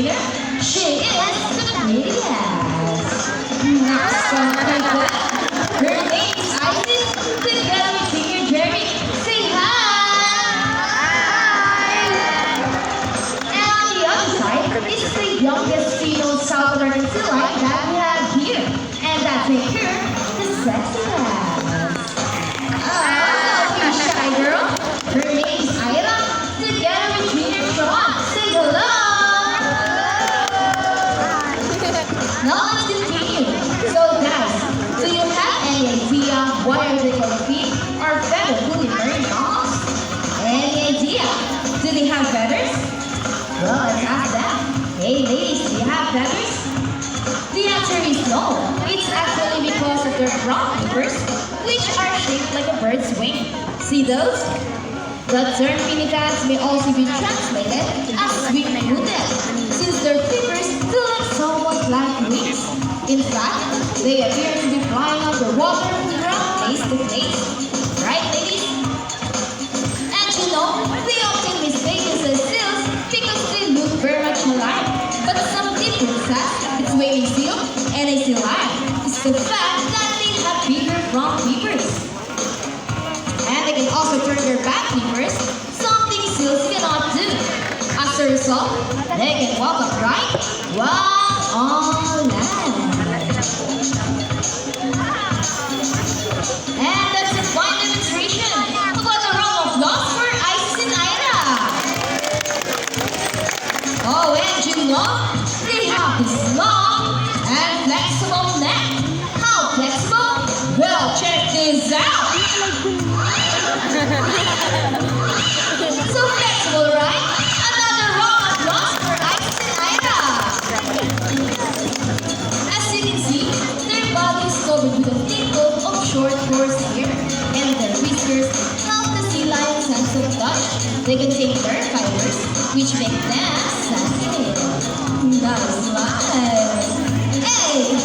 winner, she is Canadian. Next on her name is Isis, together with Senior Jeremy. Say hi! And on the other side is the youngest female South American line that we have here. And that makes her the sexiest. Oh, you shy girl. Her name is Ira, together with Junior Sean. Say hello! Now let's continue. So guys, do you have any idea why are they called feet or feather-fully marine mammals? Any idea? Do they have feathers? Well, let's ask them. Hey ladies, do you have feathers? The answer is no. It's actually because of their front flippers, which are shaped like a bird's wing. See those? The term pinnipeds may also be translated as sweet-footed, since their flippers look somewhat like wings. In fact, they appear to be flying underwater from place to place. Right, ladies? And you know, we often mistake this as seals because they look very much alike. But some differences between a seal and a sea lion is the fact that they have bigger front flippers. And they can also turn their back flippers, something seals cannot do. As a result, they can walk upright while on land. And that's a fine demonstration about the round of applause for Isis and Ira. Oh, and you know, they have this long and flexible neck. How flexible? Well, check this out. So flexible, right? Another round of applause for Isis and Ira. As you can see, their body is covered with a thick coat of short coarse hair, and their whiskers help the sea lion sense of touch. They contain nerve fibers, which make them sensitive. Nice line. Hey!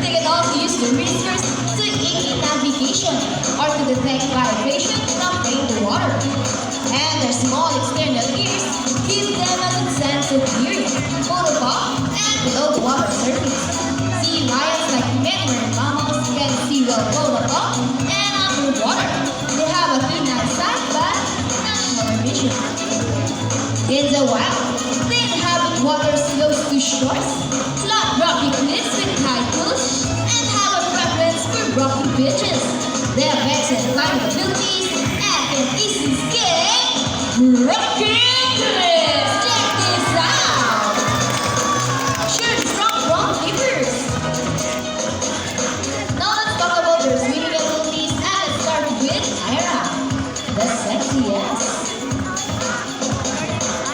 They can also use their whiskers to aid in navigation or to detect vibration from rainwater. And their small external ears give them a good sense of hearing, both above and below the water surface. Sea lions, like many marine mammals, can see well both above and underwater. They have a thin eyesight but not smaller vision. In the wild, they inhabit waters close to shores, flat rocky cliffs with high pools, and have a preference for rocky beaches. They have excellent climbing abilities and can easily scale rocky cliffs. Check this out! Sure, strong front flippers. Now let's talk about their swimming abilities, and let's start with Ira, the sexiest.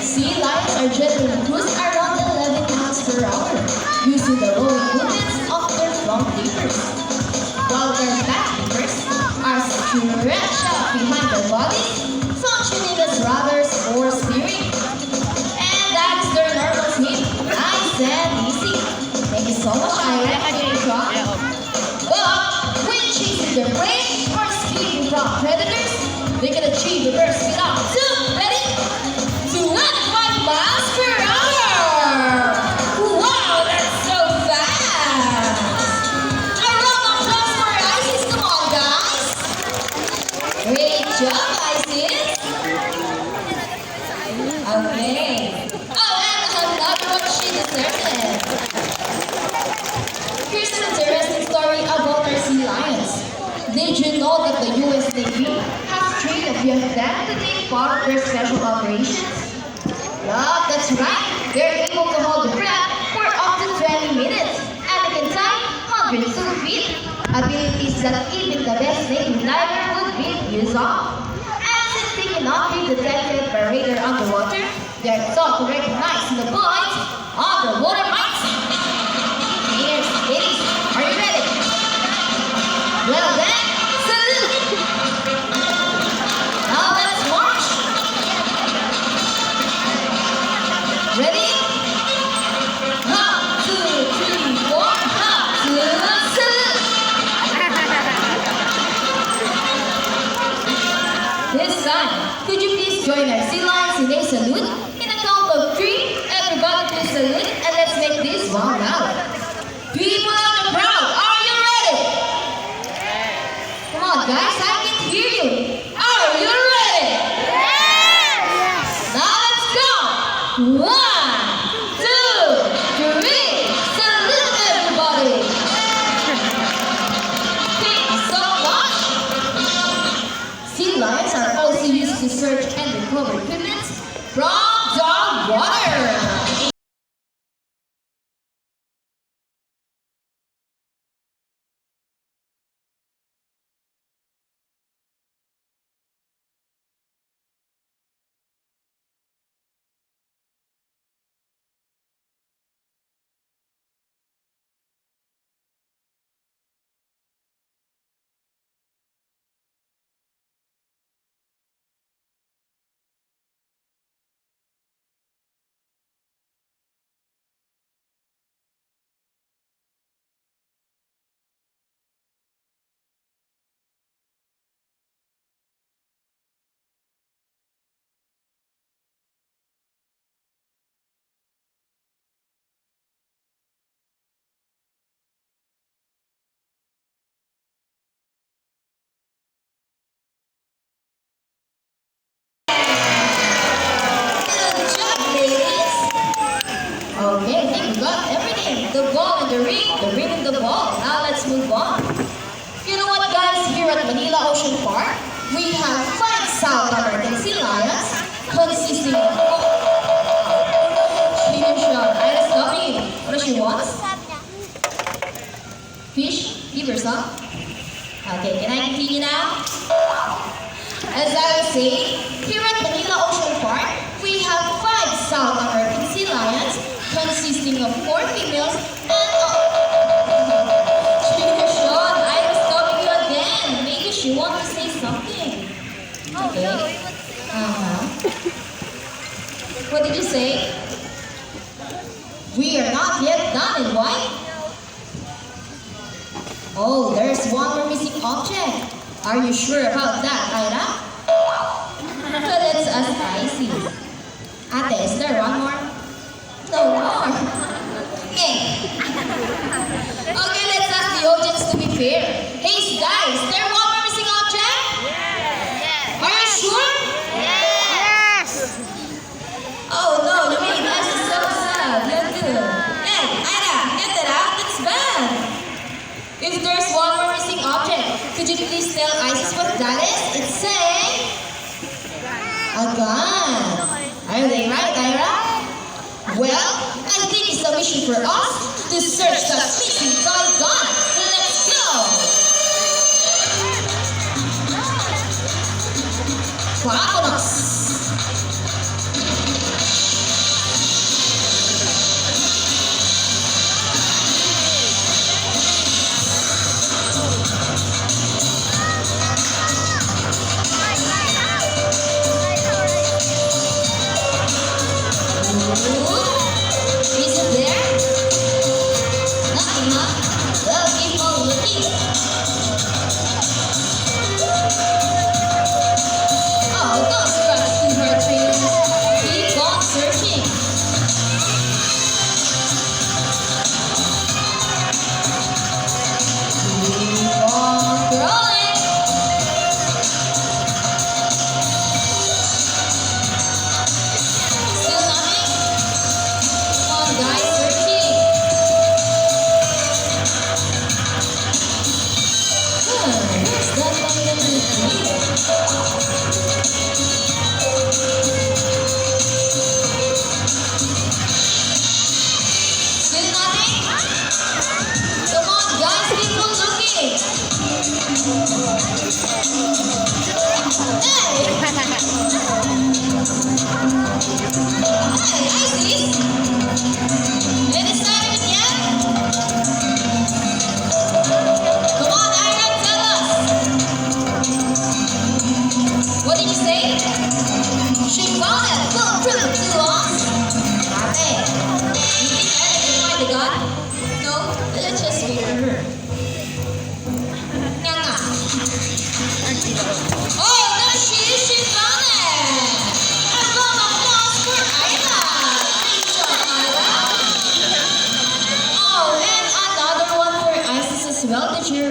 Sea lions are generally cruise around 11 miles per hour, using the rowing movements of their front flippers, while their back flippers are stretched out behind their bodies, functioning as rudders or steering. And that is their normal swim. Nice and easy. Thank you so much, Ira and Sean. But when chasing their prey or escaping from predators, they can achieve the burst speed up to, ready? 25 miles per hour! Wow, that's so fast! A round of applause for Isis. Come on, guys! Great job, Isis! Okay. Oh, and another one, she deserves it. Here's an interesting story about our sea lions. Did you know that the US Navy has trained a few of them to take part of their special operations? Yup, that's right. They're able to hold the breath for up to 20 minutes and they can climb hundreds of feet. Abilities that even the best Navy diver would be used of. And since they cannot be detected by radar underwater, they are thought to recognize the bullets underwater mines. Here's ladies, are you ready? Well then, salute! Now let's march! Ready? 1, 2, 3, 4, hop, salute! This time, could you please join our sea lions in a salute? In a count of 3, everybody round out. People of the crowd, are you ready? Come on, guys, I can hear you. Are you ready? Now let's go. 1, 2, 3. Salute everybody. Thanks so much. Sea lions are also used to search and recover equipment from the water. Good job, ladies. Okay, I think we got everything. The ball and the ring and the ball. Now let's move on. You know what, guys? Here at Manila Ocean Park, we have 5 South American sea lions consisting of Ira's coming. What does she want? Fish? Give her some. Okay, can I continue now? As I was saying, here at Manila Ocean Park, we have 5 South American sea lions consisting of 4 females and Junior Sean, I was stopping you again. Maybe she wants to say something. Okay. What did you say? We are not yet done, and why? Oh, there's one more missing object. Are you sure about that, Ira? So let's ask Icy. Ate, is there one more? No more. Okay. Okay, let's ask the audience to be fair. Hey guys, is there one more missing object? Are you sure? Oh no, you made us so sad. You're good. Hey, Ira, get that out. That's bad. If there's one more missing object, could you please tell Isis what that is? It's saying a gun. Are they right, Ira? Well, I think it's a mission for us to search that missing toy gun. Let's go! Vámonos! Is it there? Nothing, huh? Well, keep on looking. Oh, don't scratch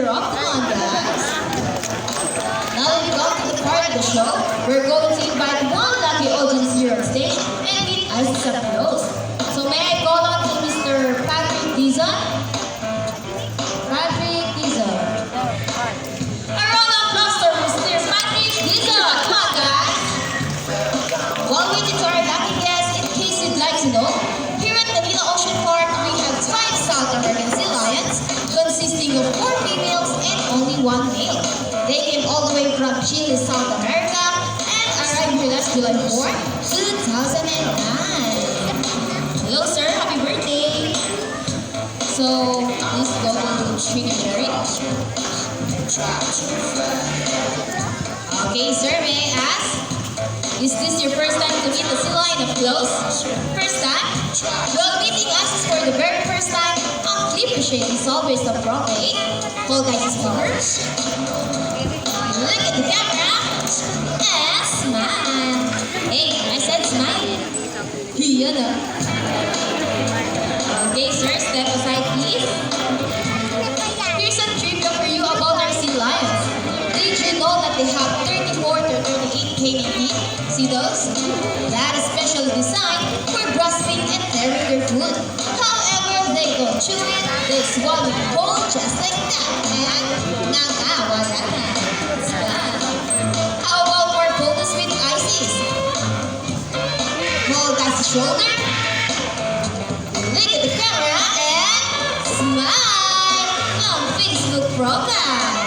octagon, guys. Now that we got to the part of the show, we're going to invite one lucky audience here on stage and meet Isis up close. So may I call on to Mr. Patrick Dizon? Patrick Dizon. A round of applause for Mr. Patrick Dizon. Come on, guys. While waiting to our lucky guests, in case you'd like to know, here at Manila Ocean Park, we have 5 South American sea lions consisting of 4 females and only 1 male. They came all the way from Chile, South America, and arrived with us July 4, 2009. Hello, sir. Happy birthday. So, please go to Trigger Jerry. Okay, sir, may I ask? Is this your first time to meet the sea lion up close? First time? Well, meeting us is for the very first time. Clip shaking solvers of wrong way. Hold guys' fingers. Look at the camera. And smile. Hey, I said smile. Yan ah. Okay, sir, step aside please. Here's some trivia for you about our sea lions. Did you know that they have 34 to 38 km? See those? That is specially designed for grasping and tearing their food. However, they don't chew it, they swallow it whole just like that. And wala na. How about more photos with Isis? Hold guys' shoulder. Look at the camera and smile on Facebook profile.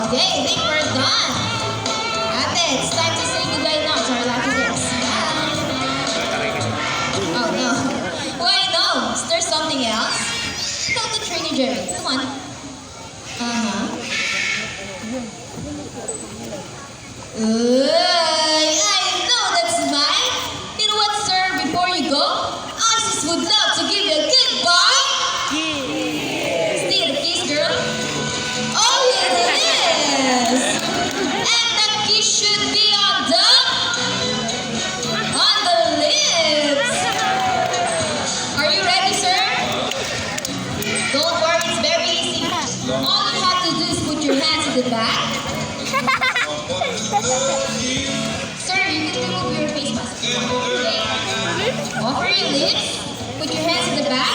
Okay, I think we're done. Ate, it's time to say goodbye now to our lucky guests. Oh no. Why no? Is there something else? Talk to Trainer Jerry. Come on. I know that's mine. You know what, sir? Before you go, Isis would love to give you a goodbye. Stay at the kiss, girl. Oh, yes. And that kiss should be on the lips. Are you ready, sir? Don't worry, it's very easy. All you have to do is put your hands in the back. Sir, you can remove your face mask. Okay? Offer your lips. Put your hands in the back.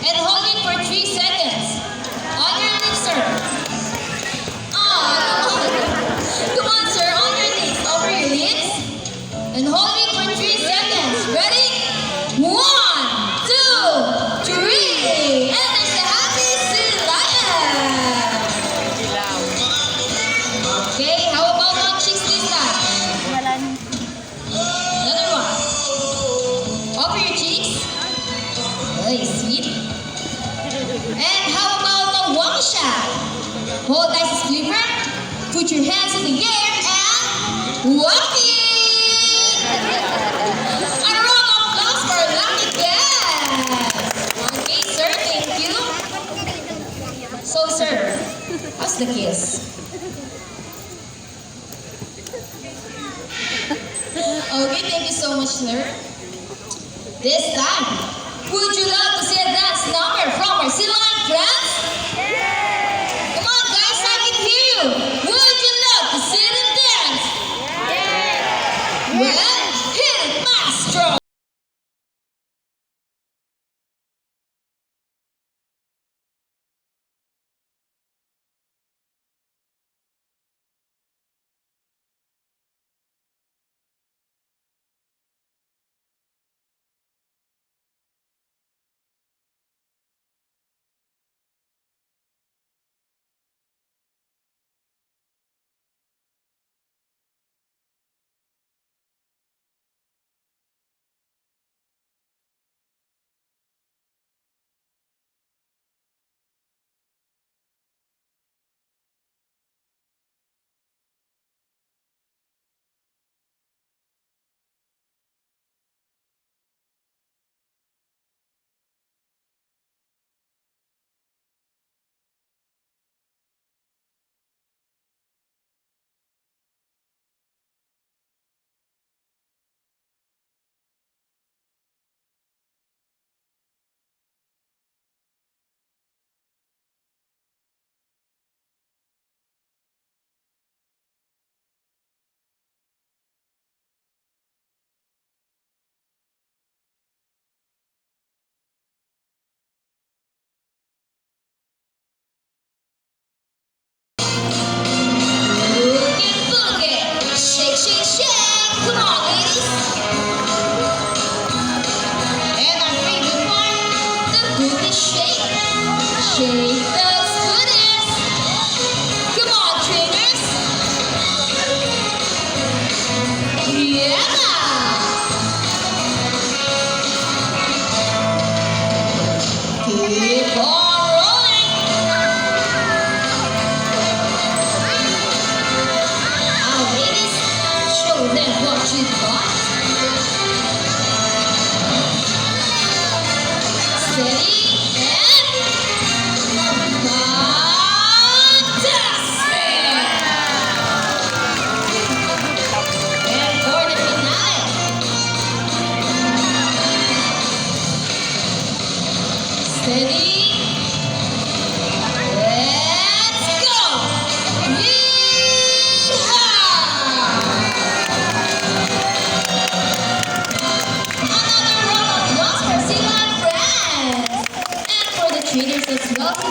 And hold it for 3 seconds. On your lips, sir. Come on, sir. On your lips. Over your lips. And hold it for 3 seconds. Ready? 1, 2, 3. And there's the happy sea lion. Okay, how about on cheeks this time? Another one. Over your cheeks. Very sweet. And how about the one shot? Hold Isis flipper. Put your hands in the air and walk it. A round of applause for our lucky guests. Okay, sir, thank you. So, sir, how's the kiss? Okay, thank you so much, sir. This time, would you love to see a dance number from our sea lion friends? Come on, guys, I can hear you. Would you love to see them dance? Well, hit it, maestro.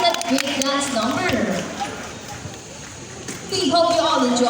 that great dance number. We hope you all enjoy.